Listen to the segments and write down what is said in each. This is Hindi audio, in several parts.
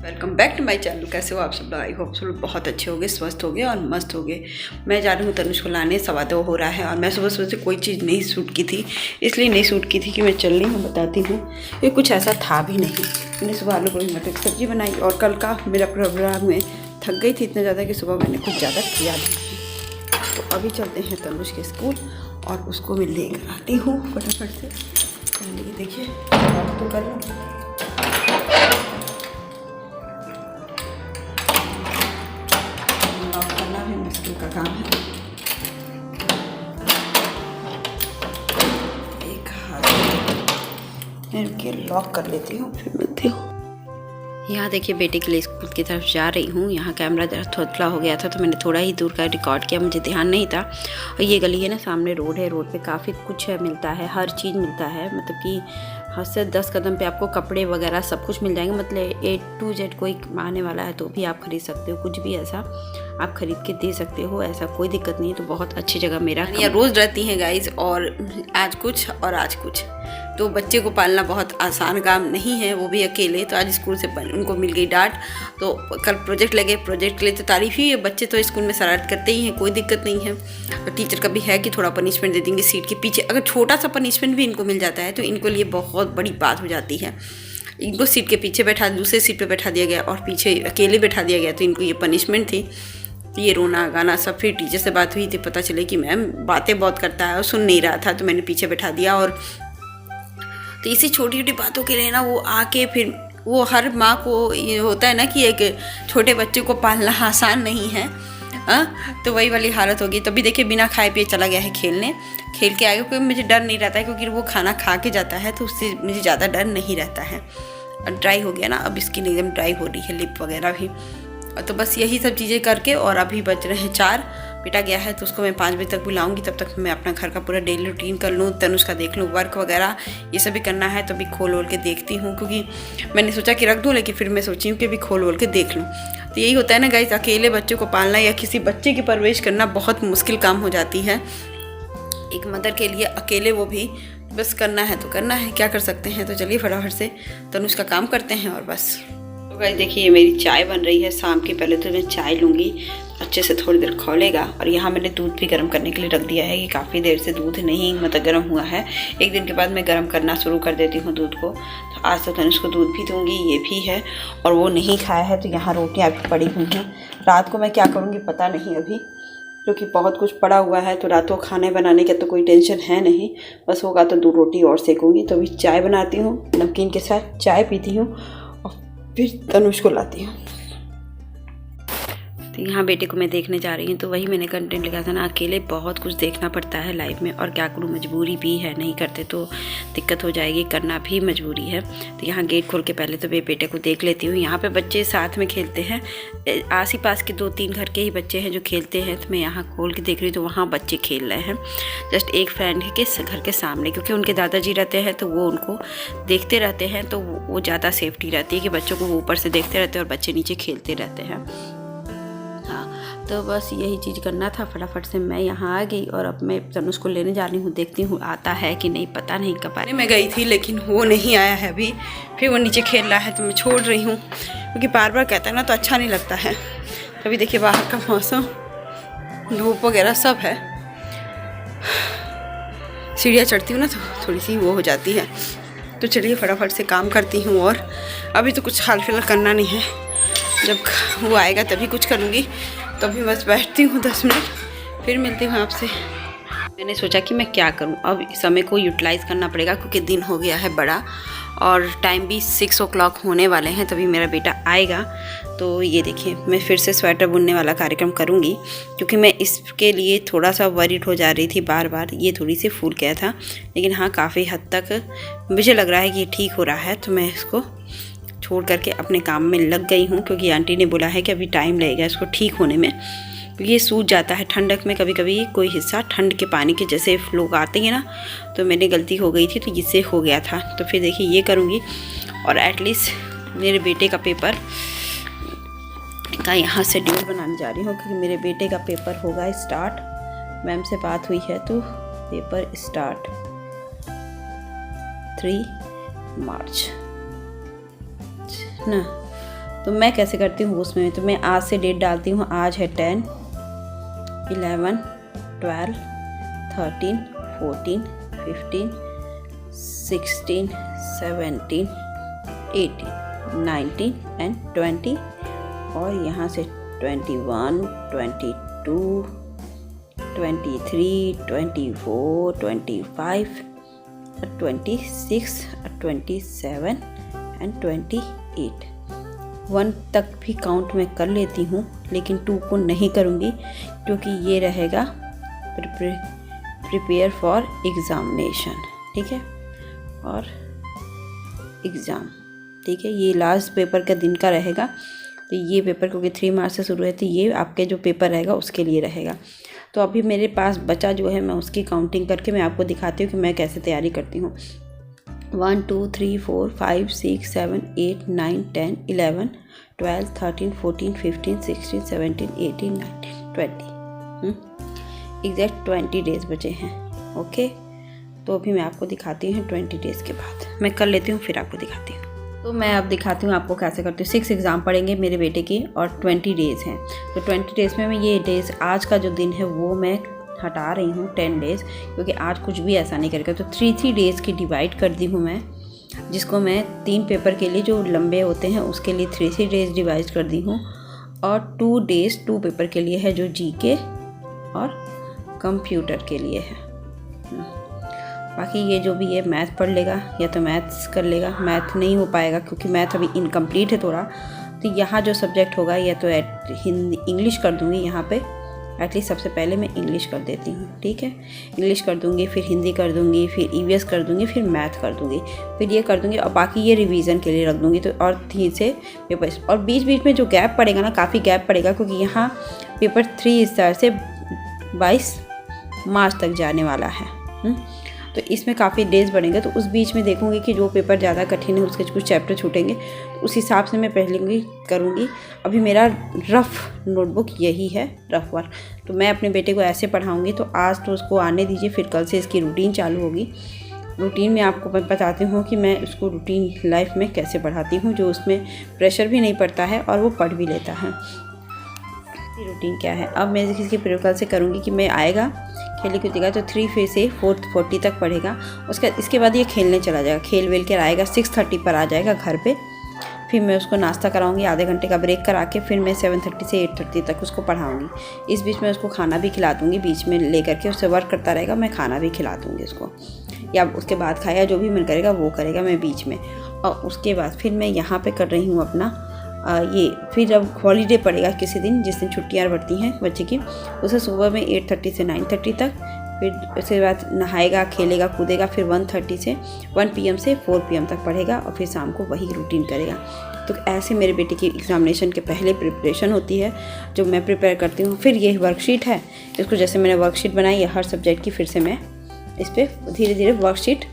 Welcome back to my channel. कैसे हो आप सब? आई होप सब बहुत अच्छे होंगे, स्वस्थ होंगे और मस्त होंगे। मैं जा रही हूँ तनुष को लाने, 2:15 हो रहा है और मैं सुबह सुबह से कोई चीज़ नहीं शूट की थी, इसलिए नहीं शूट की थी कि मैं चल रही हूँ। बताती हूँ ये कुछ ऐसा था भी नहीं। मैंने सुबह आलू गोभी मटर की सब्ज़ी बनाई और कल का मेरा प्रोग्राम में थक गई थी इतना ज़्यादा कि सुबह मैंने कुछ ज़्यादा किया नहीं। तो अभी चलते हैं तनुष के स्कूल और उसको मैं लेकर आती हूँ फटाफट से। पहले देखिए बात तो कर लूँ। मुश्किल का काम है। एक हाथ के लॉक कर लेती हूँ, फिर मिलती हूँ। यहाँ देखिए बेटे के लिए स्कूल की तरफ जा रही हूँ। यहाँ कैमरा थोड़ा हो गया था तो मैंने थोड़ा ही दूर का रिकॉर्ड किया, मुझे ध्यान नहीं था। और ये गली है ना, सामने रोड है, रोड पे काफ़ी कुछ है, मिलता है, हर चीज़ मिलता है। मतलब कि हद से 10 कदम पे आपको कपड़े वगैरह सब कुछ मिल जाएंगे। मतलब A to Z कोई आने वाला है तो भी आप खरीद सकते हो, कुछ भी ऐसा आप खरीद के दे सकते हो, ऐसा कोई दिक्कत नहीं है। तो बहुत अच्छी जगह मेरा रोज़ रहती हैं गाइज, और आज कुछ और आज कुछ। तो बच्चे को पालना बहुत आसान काम नहीं है, वो भी अकेले। तो आज स्कूल से उनको मिल गई डांट। तो कल प्रोजेक्ट लगे, प्रोजेक्ट के लिए तो तारीफ़ ही है। बच्चे तो स्कूल में शरारत करते ही हैं, कोई दिक्कत नहीं है। तो टीचर का भी है कि थोड़ा पनिशमेंट दे देंगे सीट के पीछे। अगर छोटा सा पनिशमेंट भी इनको मिल जाता है तो इनको लिए बहुत बड़ी बात हो जाती है। इनको सीट के पीछे बैठा, दूसरे सीट पे बैठा दिया गया और पीछे अकेले बैठा दिया गया, तो इनको ये पनिशमेंट थी। ये रोना गाना सब। फिर टीचर से बात हुई थी, पता चले कि मैम बातें बहुत करता है और सुन नहीं रहा था, तो मैंने पीछे बैठा दिया। और तो इसी छोटी छोटी बातों के लिए ना वो आके फिर वो हर माँ को ये होता है ना कि एक छोटे बच्चे को पालना आसान नहीं है। तो वही वाली हालत होगी। तभी देखिए बिना खाए पिए चला गया है खेलने। खेल के आगे, क्योंकि मुझे डर नहीं रहता है, क्योंकि वो खाना खा के जाता है तो उससे मुझे ज़्यादा डर नहीं रहता है। ड्राई हो गया ना, अब स्किन एकदम ड्राई हो रही है, लिप वगैरह भी। तो बस यही सब चीज़ें करके, और अभी बज रहे हैं 4। बेटा गया है तो उसको मैं 5 बजे तक बुलाऊंगी। तब तक मैं अपना घर का पूरा डेली रूटीन कर लूँ, तनुष का देख लूँ, वर्क वगैरह ये सब भी करना है। तो अभी खोल वोल के देखती हूँ, क्योंकि मैंने सोचा कि रख दूँ, लेकिन फिर मैं सोची हूँ कि अभी खोल वोल के देख लूँ। तो यही होता है ना गाइस, अकेले बच्चे को पालना या किसी बच्चे की परवरिश करना बहुत मुश्किल काम हो जाती है एक मदर के लिए। अकेले वो भी बस करना है तो करना है, क्या कर सकते हैं। तो चलिए फटाफट से तनुष का काम करते हैं और बस। तो गाइस देखिए मेरी चाय बन रही है शाम की। पहले तो मैं चाय लूँगी, अच्छे से थोड़ी देर खौलेगा। और यहाँ मैंने दूध भी गर्म करने के लिए रख दिया है कि काफ़ी देर से दूध नहीं मतलब गर्म हुआ है। एक दिन के बाद मैं गर्म करना शुरू कर देती हूँ दूध को। तो आज तो तनुष को दूध भी दूँगी, ये भी है। और वो नहीं खाया है तो यहाँ रोटियाँ भी पड़ी हुई हैं। रात को मैं क्या करूँगी पता नहीं अभी, क्योंकि बहुत कुछ पड़ा हुआ है। तो रात को खाने बनाने का तो कोई टेंशन है नहीं, बस होगा तो 2 रोटी और सेकूँगी। तो अभी चाय बनाती हूँ, नमकीन के साथ चाय पीती हूँ और फिर तनुष को लाती हूँ। तो यहाँ बेटे को मैं देखने जा रही हूँ। तो वही मैंने कंटेंट लिखा था ना, अकेले बहुत कुछ देखना पड़ता है लाइफ में, और क्या करूँ, मजबूरी भी है, नहीं करते तो दिक्कत हो जाएगी, करना भी मजबूरी है। तो यहाँ गेट खोल के पहले तो मैं बेटे को देख लेती हूँ। यहाँ पे बच्चे साथ में खेलते हैं, आस ही पास के 2-3 घर के ही बच्चे हैं जो खेलते हैं। तो मैं यहाँ खोल के देख रही हूँ तो वहाँ बच्चे खेल रहे हैं। जस्ट एक फ्रेंड के घर के सामने, क्योंकि उनके दादाजी रहते हैं तो वो उनको देखते रहते हैं। तो वो ज़्यादा सेफ्टी रहती है कि बच्चों को वो ऊपर से देखते रहते हैं और बच्चे नीचे खेलते रहते हैं। तो बस यही चीज़ करना था। फटाफट से मैं यहाँ आ गई और अब मैं तनुष को लेने जा रही हूँ। देखती हूँ आता है कि नहीं, पता नहीं कब आने मैं गई थी, लेकिन वो नहीं आया है अभी। फिर वो नीचे खेल रहा है तो मैं छोड़ रही हूँ, क्योंकि बार बार कहता है ना तो अच्छा नहीं लगता है। तभी देखिए बाहर का मौसम, धूप वगैरह सब है। सीढ़ियाँ चढ़ती हूँ ना तो थोड़ी सी वो हो जाती है। तो चलिए फटाफट से काम करती हूँ। और अभी तो कुछ हाल फिलहाल करना नहीं है, जब वो आएगा तभी कुछ करूँगी। तो अभी बस बैठती हूँ 10 मिनट, फिर मिलती हूँ आपसे। मैंने सोचा कि मैं क्या करूँ, अब समय को यूटिलाइज़ करना पड़ेगा, क्योंकि दिन हो गया है बड़ा और टाइम भी 6 o'clock होने वाले हैं। तभी मेरा बेटा आएगा। तो ये देखिए मैं फिर से स्वेटर बुनने वाला कार्यक्रम करूँगी, क्योंकि मैं इसके लिए थोड़ा सा वरीड हो जा रही थी बार बार। ये थोड़ी सी फूल गया था, लेकिन हाँ काफ़ी हद तक मुझे लग रहा है कि ये ठीक हो रहा है। तो मैं इसको छोड़ करके अपने काम में लग गई हूँ, क्योंकि आंटी ने बोला है कि अभी टाइम लगेगा इसको ठीक होने में, क्योंकि ये सूज जाता है ठंडक में। कभी कभी कोई हिस्सा ठंड के पानी के जैसे लोग आते हैं ना, तो मेरी गलती हो गई थी तो इससे हो गया था। तो फिर देखिए ये करूँगी। और एटलीस्ट मेरे बेटे का पेपर का यहाँ शेड्यूल बनाने जा रही हूँ, क्योंकि मेरे बेटे का पेपर होगा स्टार्ट। मैम से बात हुई है तो पेपर स्टार्ट 3 मार्च ना। तो मैं कैसे करती हूँ उसमें, तो मैं आज से डेट डालती हूँ। आज है 10, 11, 12, 13, 14, 15, 16, 17, 18, 19 एंड 20, और यहाँ से 21, 22, 23, 24, 25, 26, 27 एंड 28। 1 तक भी काउंट मैं कर लेती हूँ, लेकिन 2 को नहीं करूँगी क्योंकि ये रहेगा प्रिपेयर फॉर एग्ज़ामिनेशन, ठीक है, और एग्ज़ाम, ठीक है। ये लास्ट पेपर का दिन का रहेगा, तो ये पेपर क्योंकि 3 मार्च से शुरू है, तो ये आपके जो पेपर रहेगा उसके लिए रहेगा। तो अभी मेरे पास बचा जो है, मैं उसकी काउंटिंग करके मैं आपको दिखाती हूँ कि मैं कैसे तैयारी करती हूँ। 1 2 3 4 5 6 7 8 9 10 11 12 13 14 15 16 17 18 19 20 एग्जैक्ट 20 डेज़ बचे हैं। ओके, तो अभी मैं आपको दिखाती हूँ 20 डेज़ के बाद मैं कर लेती हूँ, फिर आपको दिखाती हूँ। तो मैं अब दिखाती हूँ आपको कैसे करती हूँ। 6 एग्ज़ाम पढ़ेंगे मेरे बेटे के और 20 डेज़ हैं। तो 20 डेज़ में मैं ये डेज़, आज का जो दिन है वो मैं हटा रही हूँ 10 डेज़, क्योंकि आज कुछ भी ऐसा नहीं करेगा। तो 3 डेज़ की डिवाइड कर दी हूँ मैं, जिसको मैं 3 पेपर के लिए जो लंबे होते हैं उसके लिए 3 डेज़ डिवाइड कर दी हूँ, और 2 डेज़ 2 पेपर के लिए है जो जीके और कंप्यूटर के लिए है। बाकी ये जो भी है मैथ पढ़ लेगा या तो मैथ्स कर लेगा। मैथ नहीं हो पाएगा क्योंकि मैथ अभी इनकम्प्लीट है थोड़ा, तो यहाँ जो सब्जेक्ट होगा या तो हिंदी इंग्लिश कर दूँगी। यहाँ पे एटलीस्ट सबसे पहले मैं इंग्लिश कर देती हूँ, ठीक है। इंग्लिश कर दूँगी, फिर हिंदी कर दूँगी, फिर ईवीएस कर दूँगी, फिर मैथ कर दूँगी, फिर ये कर दूँगी, और बाकी ये रिवीजन के लिए रख दूँगी। तो और 3 से पेपर, और बीच बीच में जो गैप पड़ेगा ना, काफ़ी गैप पड़ेगा, क्योंकि यहाँ पेपर 3 स्टार से 22 मार्च तक जाने वाला है। तो इसमें काफ़ी डेज़ बढ़ेंगे, तो उस बीच में देखूंगी कि जो पेपर ज़्यादा कठिन है उसके कुछ चैप्टर छूटेंगे, तो उस हिसाब से मैं पहले करूँगी। अभी मेरा रफ़ नोटबुक यही है, रफ़ वर्क। तो मैं अपने बेटे को ऐसे पढ़ाऊँगी, तो आज तो उसको आने दीजिए, फिर कल से इसकी रूटीन चालू होगी। रूटीन में आपको मैं बताती हूँ कि मैं उसको रूटीन लाइफ में कैसे पढ़ाती हूँ, जो उसमें प्रेशर भी नहीं पड़ता है और वो पढ़ भी लेता है। रूटीन क्या है, अब मैं इसके प्रयोग कल से करूँगी कि मैं आएगा खेलने कूदेगा, तो 3 से 4:40 तक पढ़ेगा। इसके बाद ये खेलने चला जाएगा, खेल वेल कर आएगा, 6:30 पर आ जाएगा घर पे। फिर मैं उसको नाश्ता कराऊंगी, आधे घंटे का ब्रेक करा के फिर मैं 7:30 से 8:30 तक उसको पढ़ाऊंगी। इस बीच में उसको खाना भी खिला दूँगी, बीच में ले करके उससे वर्क करता रहेगा, मैं खाना भी खिला दूँगी उसको, या उसके बाद खाया जो भी मन करेगा वो करेगा मैं बीच में। और उसके बाद फिर मैं यहाँ पर कर रही हूँ अपना ये, फिर जब हॉलीडे पड़ेगा किसी दिन, जिस दिन छुट्टियाँ बढ़ती हैं बच्चे की, उसे सुबह में 8:30 से 9:30 तक, फिर उसके बाद नहाएगा, खेलेगा, कूदेगा, फिर 1:30 से 1 PM से 4 PM तक पढ़ेगा, और फिर शाम को वही रूटीन करेगा। तो ऐसे मेरे बेटे की एग्ज़ामिनेशन के पहले प्रिपरेशन होती है, जो मैं प्रिपेयर करती हूँ। फिर ये वर्कशीट है, इसको जैसे मैंने वर्कशीट बनाई है हर सब्जेक्ट की, फिर से मैं इस पर धीरे धीरे वर्कशीट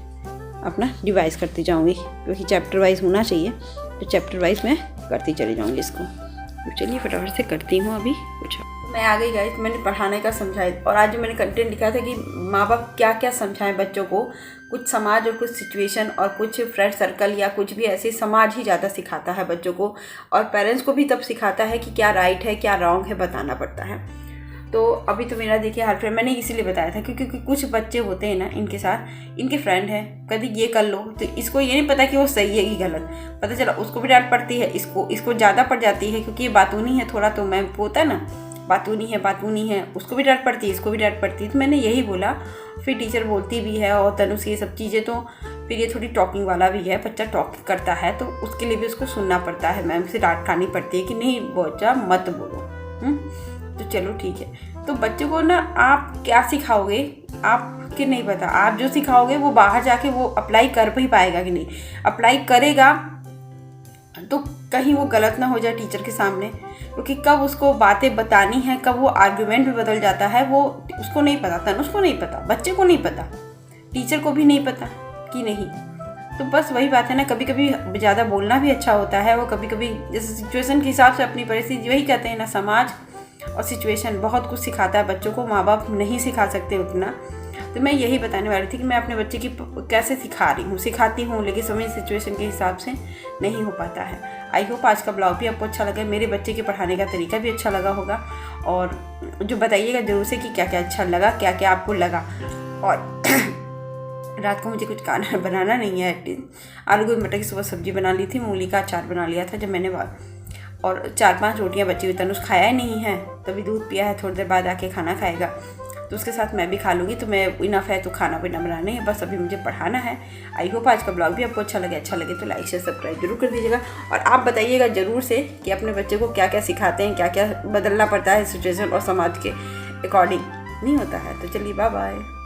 अपना डिवाइस करती जाऊँगी, क्योंकि चैप्टर वाइज होना चाहिए, तो चैप्टर वाइज मैं करती चली जाऊँगी इसको। तो चलिए फटाफट से करती हूँ अभी कुछ। मैं आ गई गाइस, मैंने पढ़ाने का समझाया, और आज जो मैंने कंटेंट लिखा था कि माँ बाप क्या क्या समझाएं बच्चों को, कुछ समाज और कुछ सिचुएशन और कुछ फ्रेंड सर्कल या कुछ भी ऐसे, समाज ही ज़्यादा सिखाता है बच्चों को, और पेरेंट्स को भी तब सिखाता है कि क्या राइट है क्या रॉन्ग है, बताना पड़ता है। तो अभी तो मेरा देखिए हर फ्रेंड, मैंने इसीलिए बताया था क्योंकि कुछ बच्चे होते हैं ना, इनके साथ इनके फ्रेंड हैं, कभी ये कर लो, तो इसको ये नहीं पता कि वो सही है कि गलत, पता चला उसको भी डांट पड़ती है, इसको ज़्यादा पड़ जाती है क्योंकि ये बातूनी है थोड़ा, तो मैं होता है ना बातूनी है, उसको भी डांट पड़ती है, इसको भी डांट पड़ती है। तो मैंने यही बोला, फिर टीचर बोलती भी है, और तनुष ये सब चीज़ें, तो फिर ये थोड़ी टॉकिंग वाला भी है, बच्चा टॉक करता है, तो उसके लिए भी उसको सुनना पड़ता है, मैम से डांट खानी पड़ती है कि नहीं बच्चा मत बोलो। तो चलो ठीक है। तो बच्चों को ना आप क्या सिखाओगे आपके नहीं पता, आप जो सिखाओगे वो बाहर जाके वो अप्लाई कर भी पाएगा कि नहीं, अप्लाई करेगा तो कहीं वो गलत ना हो जाए टीचर के सामने, क्योंकि कब उसको बातें बतानी है, कब वो आर्ग्यूमेंट में बदल जाता है, वो उसको नहीं पता, तनुष को नहीं पता, बच्चे को नहीं पता, टीचर को भी नहीं पता कि नहीं। तो बस वही बात है ना, कभी कभी ज़्यादा बोलना भी अच्छा होता है, वो कभी कभी जैसे सिचुएशन के हिसाब से अपनी परिस्थिति, वही कहते हैं ना, समाज और सिचुएशन बहुत कुछ सिखाता है बच्चों को, माँ बाप नहीं सिखा सकते उतना। तो मैं यही बताने वाली थी कि मैं अपने बच्चे की कैसे सिखाती हूँ, लेकिन समय सिचुएशन के हिसाब से नहीं हो पाता है। आई होप आज का ब्लॉग भी आपको अच्छा लगा, मेरे बच्चे के पढ़ाने का तरीका भी अच्छा लगा होगा। और जो बताइएगा ज़रूर से कि क्या क्या अच्छा लगा, क्या क्या आपको लगा। और रात को मुझे कुछ खाना बनाना नहीं है, एटलीस्ट आलू गोभी मटर की सुबह सब्जी बना ली थी, मूली का अचार बना लिया था जब मैंने और 4-5 रोटियां बची हुई। तनुष खाया ही नहीं है, तभी दूध पिया है, थोड़ी देर बाद आके खाना खाएगा, तो उसके साथ मैं भी खा लूँगी। तो मैं इनफ है तो खाना पीना बनाने है, बस अभी मुझे पढ़ाना है। आई होप आज का ब्लॉग भी आपको अच्छा लगे तो लाइक शेयर सब्सक्राइब जरूर कर दीजिएगा। और आप बताइएगा ज़रूर से कि अपने बच्चे को क्या क्या सिखाते हैं, क्या क्या बदलना पड़ता है सिचुएशन और समाज के अकॉर्डिंग नहीं होता है। तो चलिए बाय बाय।